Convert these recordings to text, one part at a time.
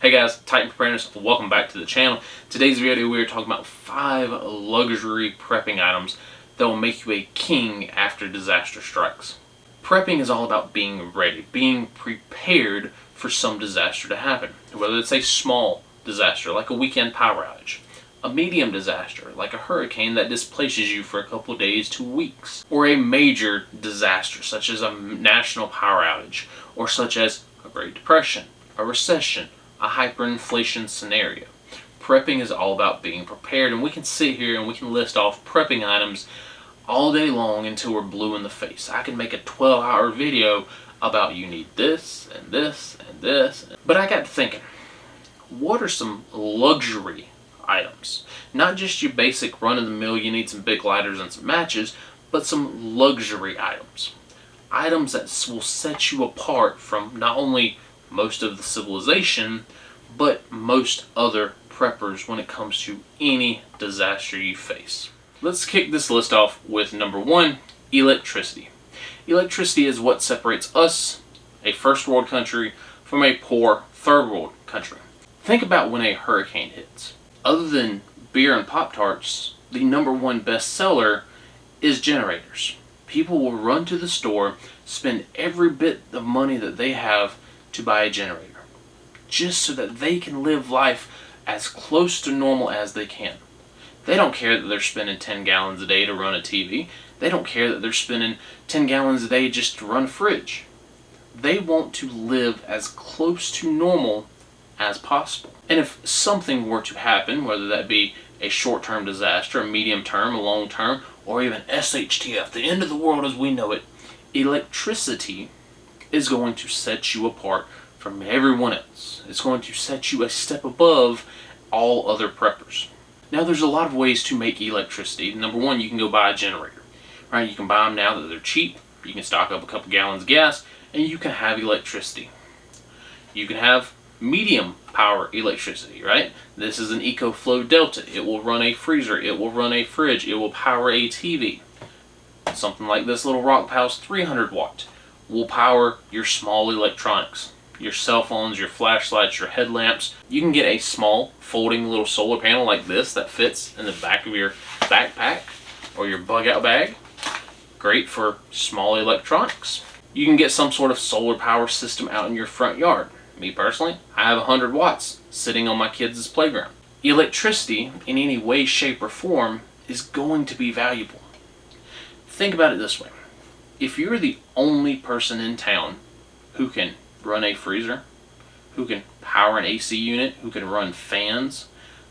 Hey guys, Titan Preparedness, welcome back to the channel. Today's video we are talking about 5 luxury prepping items that will make you a king after disaster strikes. Prepping is all about being ready, being prepared for some disaster to happen. Whether it's a small disaster like a weekend power outage, a medium disaster like a hurricane that displaces you for a couple days to weeks, or a major disaster such as a national power outage, or such as a Great Depression, a recession, a hyperinflation scenario. Prepping is all about being prepared, and we can sit here and we can list off prepping items all day long until we're blue in the face. I can make a 12-hour video about you need this and this and this. But I got to thinking, what are some luxury items? Not just your basic run-of-the-mill, you need some big lighters and some matches, but some luxury items. Items that will set you apart from not only most of the civilization, but most other preppers when it comes to any disaster you face. Let's kick this list off with number 1, electricity. Electricity is what separates us, a first world country, from a poor third world country. Think about when a hurricane hits. Other than beer and Pop-Tarts, the number 1 bestseller is generators. People will run to the store, spend every bit of money that they have to buy a generator, just so that they can live life as close to normal as they can. They don't care that they're spending 10 gallons a day to run a TV. They don't care that they're spending 10 gallons a day just to run a fridge. They want to live as close to normal as possible. And if something were to happen, whether that be a short-term disaster, a medium-term, a long-term, or even SHTF, the end of the world as we know it, electricity is going to set you apart from everyone else. It's going to set you a step above all other preppers. Now there's a lot of ways to make electricity. Number 1, you can go buy a generator. Right? You can buy them now that they're cheap. You can stock up a couple gallons of gas and you can have electricity. You can have medium power electricity, right? This is an Ecoflow Delta. It will run a freezer, it will run a fridge, it will power a TV. Something like this little Rockpow's 300 watt will power your small electronics, your cell phones, your flashlights, your headlamps. You can get a small folding little solar panel like this that fits in the back of your backpack or your bug out bag. Great for small electronics. You can get some sort of solar power system out in your front yard. Me personally, I have 100 watts sitting on my kids' playground. Electricity in any way, shape, or form is going to be valuable. Think about it this way. If you're the only person in town who can run a freezer, who can power an AC unit, who can run fans,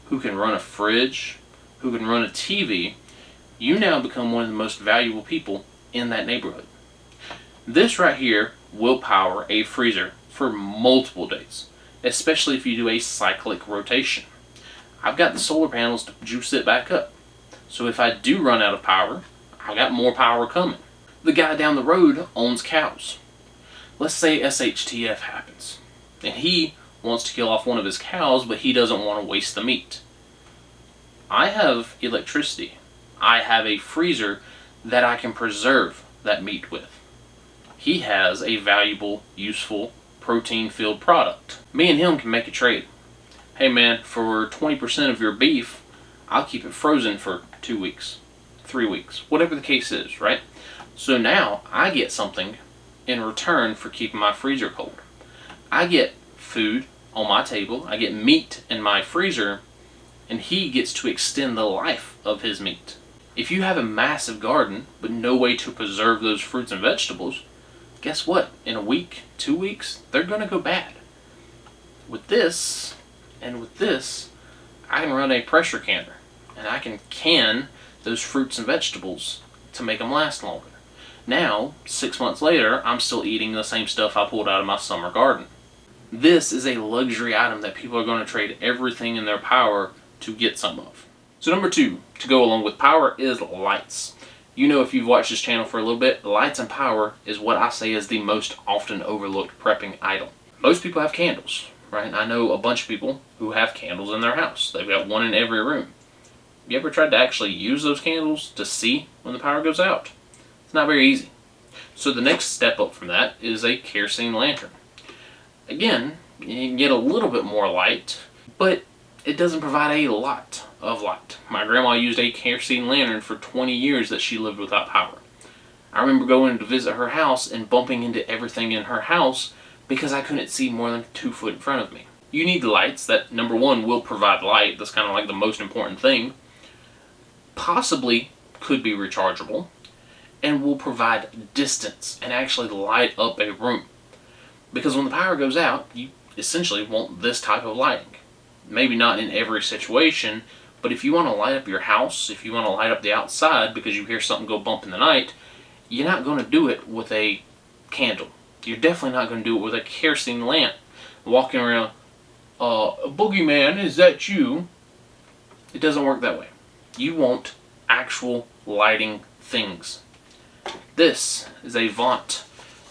who can run a fridge, who can run a TV, you now become one of the most valuable people in that neighborhood. This right here will power a freezer for multiple days, especially if you do a cyclic rotation. I've got the solar panels to juice it back up. So if I do run out of power, I've got more power coming. The guy down the road owns cows. Let's say SHTF happens, and he wants to kill off one of his cows, but he doesn't want to waste the meat. I have electricity. I have a freezer that I can preserve that meat with. He has a valuable, useful, protein-filled product. Me and him can make a trade. Hey man, for 20% of your beef, I'll keep it frozen for 2 weeks, 3 weeks, whatever the case is, right? So now I get something in return for keeping my freezer cold. I get food on my table, I get meat in my freezer, and he gets to extend the life of his meat. If you have a massive garden, but no way to preserve those fruits and vegetables, guess what? In a week, 2 weeks, they're going to go bad. With this, and with this, I can run a pressure canner, and I can can those fruits and vegetables to make them last longer. Now, 6 months later, I'm still eating the same stuff I pulled out of my summer garden. This is a luxury item that people are going to trade everything in their power to get some of. So number 2, to go along with power, is lights. You know, if you've watched this channel for a little bit, lights and power is what I say is the most often overlooked prepping item. Most people have candles, right? I know a bunch of people who have candles in their house. They've got one in every room. You ever tried to actually use those candles to see when the power goes out? It's not very easy. So the next step up from that is a kerosene lantern. Again, You can get a little bit more light, but it doesn't provide a lot of light. My grandma used a kerosene lantern for 20 years that she lived without power. I remember going to visit her house and bumping into everything in her house because I couldn't see more than 2 foot in front of me. You need the lights that, number one, will provide light. That's kind of like the most important thing. Possibly could be rechargeable and will provide distance and actually light up a room. Because when the power goes out, you essentially want this type of lighting. Maybe not in every situation, but if you want to light up your house, if you want to light up the outside because you hear something go bump in the night, you're not going to do it with a candle. You're definitely not going to do it with a kerosene lamp. Walking around, boogeyman, is that you? It doesn't work that way. You want actual lighting things. This is a Vaunt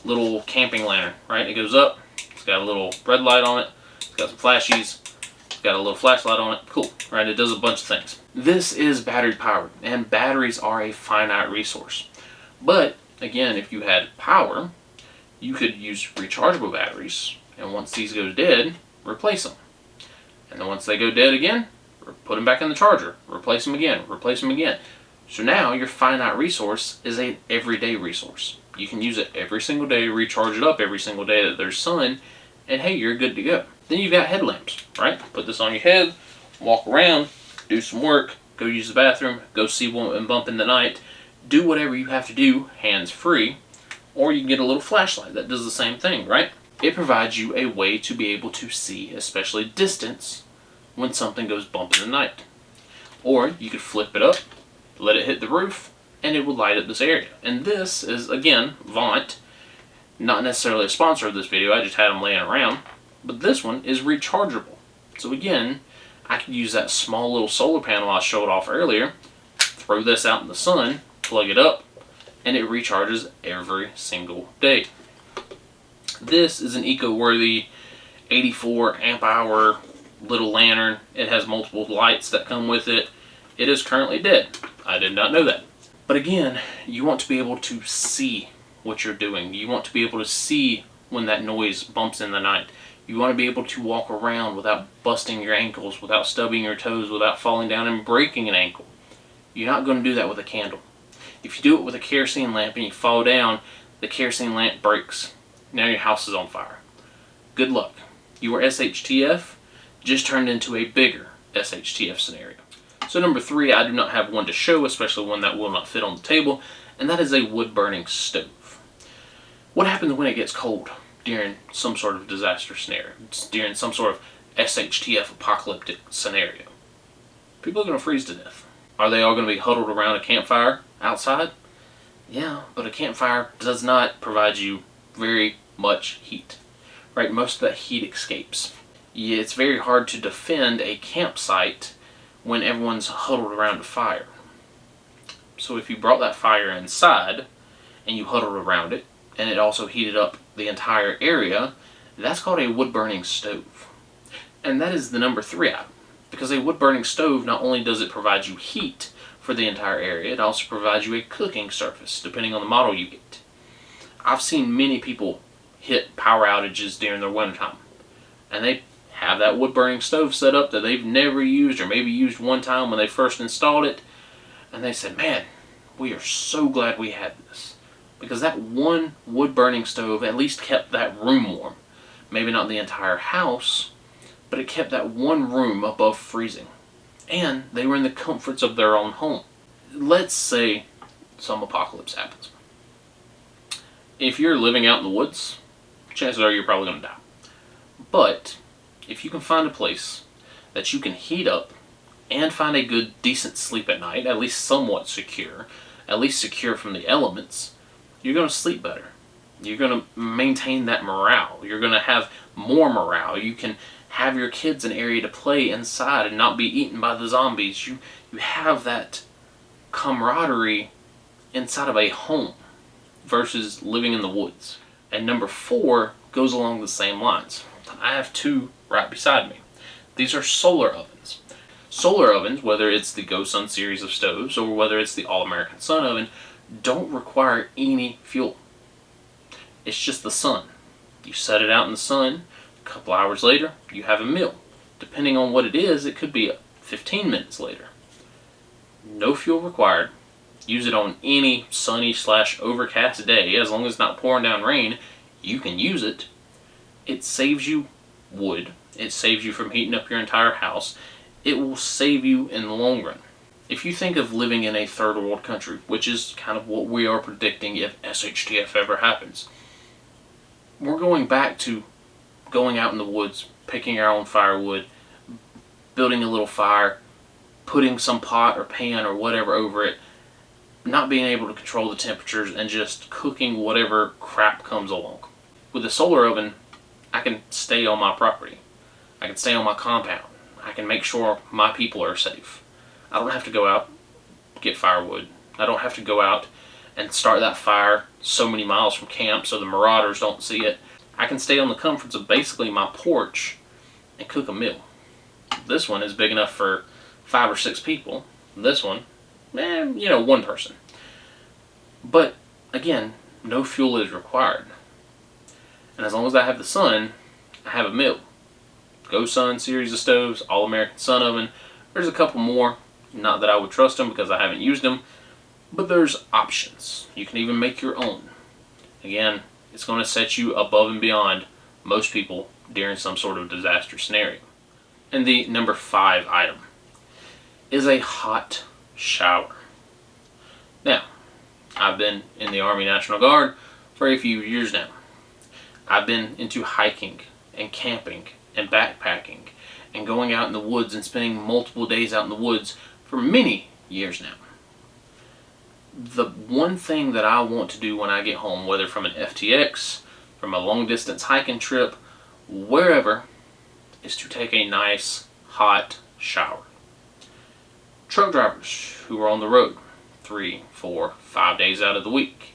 little camping lantern, right? It goes up, it's got a little red light on it, it's got some flashies, it's got a little flashlight on it. Cool, right? It does a bunch of things. This is battery powered, and batteries are a finite resource. But again, if you had power, you could use rechargeable batteries, and once these go dead, replace them. And then once they go dead again, put them back in the charger, replace them again, replace them again. So now your finite resource is an everyday resource. You can use it every single day, recharge it up every single day that there's sun, and hey, you're good to go. Then you've got headlamps, right? Put this on your head, walk around, do some work, go use the bathroom, go see one bump in the night, do whatever you have to do, hands free, or you can get a little flashlight that does the same thing, right? It provides you a way to be able to see, especially distance, when something goes bump in the night. Or you could flip it up, let it hit the roof, and it will light up this area. And this is, again, Vaunt. Not necessarily a sponsor of this video, I just had them laying around. But this one is rechargeable. So again, I could use that small little solar panel I showed off earlier, throw this out in the sun, plug it up, and it recharges every single day. This is an eco-worthy 84 amp hour little lantern. It has multiple lights that come with it. It is currently dead. I did not know that. But again, you want to be able to see what you're doing. You want to be able to see when that noise bumps in the night. You want to be able to walk around without busting your ankles, without stubbing your toes, without falling down and breaking an ankle. You're not going to do that with a candle. If you do it with a kerosene lamp and you fall down, the kerosene lamp breaks. Now your house is on fire. Good luck. Your SHTF just turned into a bigger SHTF scenario. So number 3, I do not have one to show, especially one that will not fit on the table, and that is a wood-burning stove. What happens when it gets cold during some sort of disaster scenario, during some sort of SHTF apocalyptic scenario? People are going to freeze to death. Are they all going to be huddled around a campfire outside? Yeah, but a campfire does not provide you very much heat, right? Most of that heat escapes. Yeah, it's very hard to defend a campsite when everyone's huddled around a fire. So if you brought that fire inside and you huddled around it and it also heated up the entire area, that's called a wood-burning stove. And that is the number 3 item. Because a wood-burning stove, not only does it provide you heat for the entire area, it also provides you a cooking surface, depending on the model you get. I've seen many people hit power outages during their wintertime, and they have that wood-burning stove set up that they've never used or maybe used one time when they first installed it, and they said, man, we are so glad we had this. Because that one wood-burning stove at least kept that room warm. Maybe not the entire house, but it kept that one room above freezing. And they were in the comforts of their own home. Let's say some apocalypse happens. If you're living out in the woods, chances are you're probably going to die. But if you can find a place that you can heat up and find a good, decent sleep at night, at least somewhat secure, at least secure from the elements, you're going to sleep better. You're going to maintain that morale. You're going to have more morale. You can have your kids an area to play inside and not be eaten by the zombies. You have that camaraderie inside of a home versus living in the woods. And number 4 goes along the same lines. I have 2 right beside me. These are solar ovens. Solar ovens, whether it's the GoSun series of stoves or whether it's the All-American Sun oven, don't require any fuel. It's just the sun. You set it out in the sun, couple hours later, you have a meal. Depending on what it is, it could be 15 minutes later. No fuel required. Use it on any sunny / overcast day. As long as it's not pouring down rain, you can use it. It saves you wood. It saves you from heating up your entire house. It will save you in the long run. If you think of living in a third world country, which is kind of what we are predicting if SHTF ever happens, we're going back to going out in the woods, picking our own firewood, building a little fire, putting some pot or pan or whatever over it, not being able to control the temperatures, and just cooking whatever crap comes along. With the solar oven, I can stay on my property. I can stay on my compound. I can make sure my people are safe. I don't have to go out, get firewood. I don't have to go out and start that fire so many miles from camp so the marauders don't see it. I can stay on the comforts of basically my porch and cook a meal. This one is big enough for 5 or 6 people. This one, one person. But again, no fuel is required. And as long as I have the sun, I have a meal. GoSun series of stoves, All American Sun Oven. There's a couple more. Not that I would trust them because I haven't used them. But there's options. You can even make your own. Again, it's going to set you above and beyond most people during some sort of disaster scenario. And the number 5 item is a hot shower. Now, I've been in the Army National Guard for a few years now. I've been into hiking and camping and backpacking and going out in the woods and spending multiple days out in the woods for many years now. The one thing that I want to do when I get home, whether from an FTX, from a long distance hiking trip, wherever, is to take a nice hot shower. Truck drivers who are on the road 3, 4, 5 days out of the week,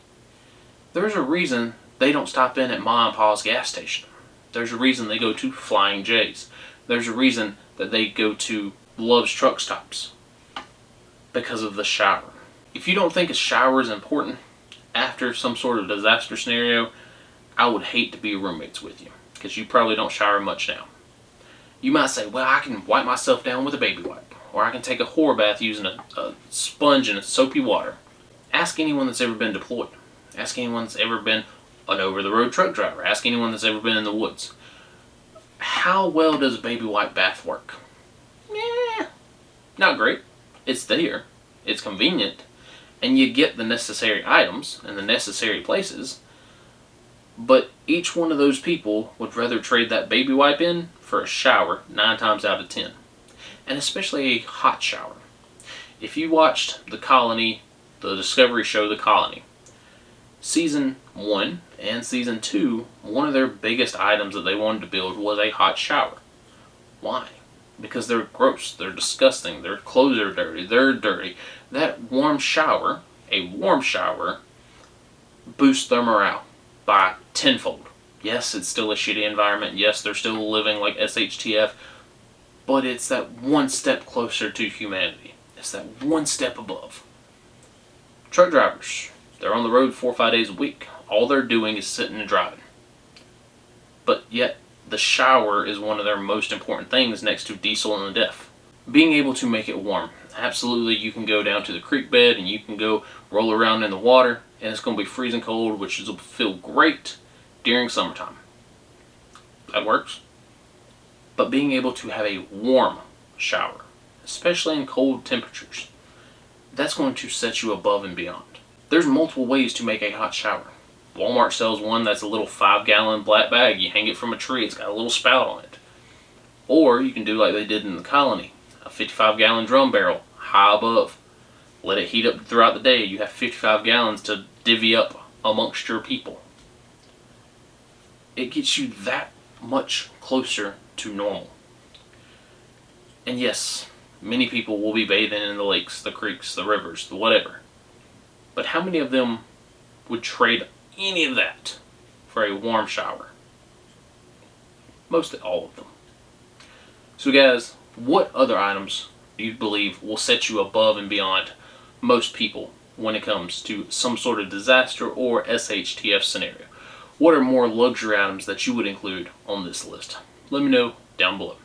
there's a reason they don't stop in at Ma and Pa's gas station. There's a reason they go to Flying J's. There's a reason that they go to Love's truck stops. Because of the shower. If you don't think a shower is important after some sort of disaster scenario, I would hate to be roommates with you, because you probably don't shower much now. You might say, well, I can wipe myself down with a baby wipe, or I can take a whore bath using a sponge and soapy water. Ask anyone that's ever been deployed. Ask anyone that's ever been an over-the-road truck driver. Ask anyone that's ever been in the woods. How well does a baby wipe bath work? Not great. It's there. It's convenient. And you get the necessary items and the necessary places. But each one of those people would rather trade that baby wipe in for a shower 9 times out of 10. And especially a hot shower. If you watched The Colony, the Discovery show The Colony, Season 1 and Season 2, one of their biggest items that they wanted to build was a hot shower. Why? Because they're gross, they're disgusting, their clothes are dirty, they're dirty. That warm shower, a warm shower, boosts their morale by tenfold. Yes, it's still a shitty environment. Yes, they're still living like SHTF, but it's that one step closer to humanity. It's that one step above. Truck drivers, they're on the road 4 or 5 days a week. All they're doing is sitting and driving. But yet, the shower is one of their most important things next to diesel and the deaf. Being able to make it warm. Absolutely, you can go down to the creek bed and you can go roll around in the water and it's going to be freezing cold, which will feel great during summertime. That works. But being able to have a warm shower, especially in cold temperatures, that's going to set you above and beyond. There's multiple ways to make a hot shower. Walmart sells one that's a little 5-gallon black bag. You hang it from a tree. It's got a little spout on it. Or you can do like they did in The Colony. A 55-gallon drum barrel high above. Let it heat up throughout the day. You have 55 gallons to divvy up amongst your people. It gets you that much closer to normal. And yes, many people will be bathing in the lakes, the creeks, the rivers, the whatever. But how many of them would trade any of that for a warm shower? Mostly all of them. So guys, what other items do you believe will set you above and beyond most people when it comes to some sort of disaster or SHTF scenario? What are more luxury items that you would include on this list? Let me know down below.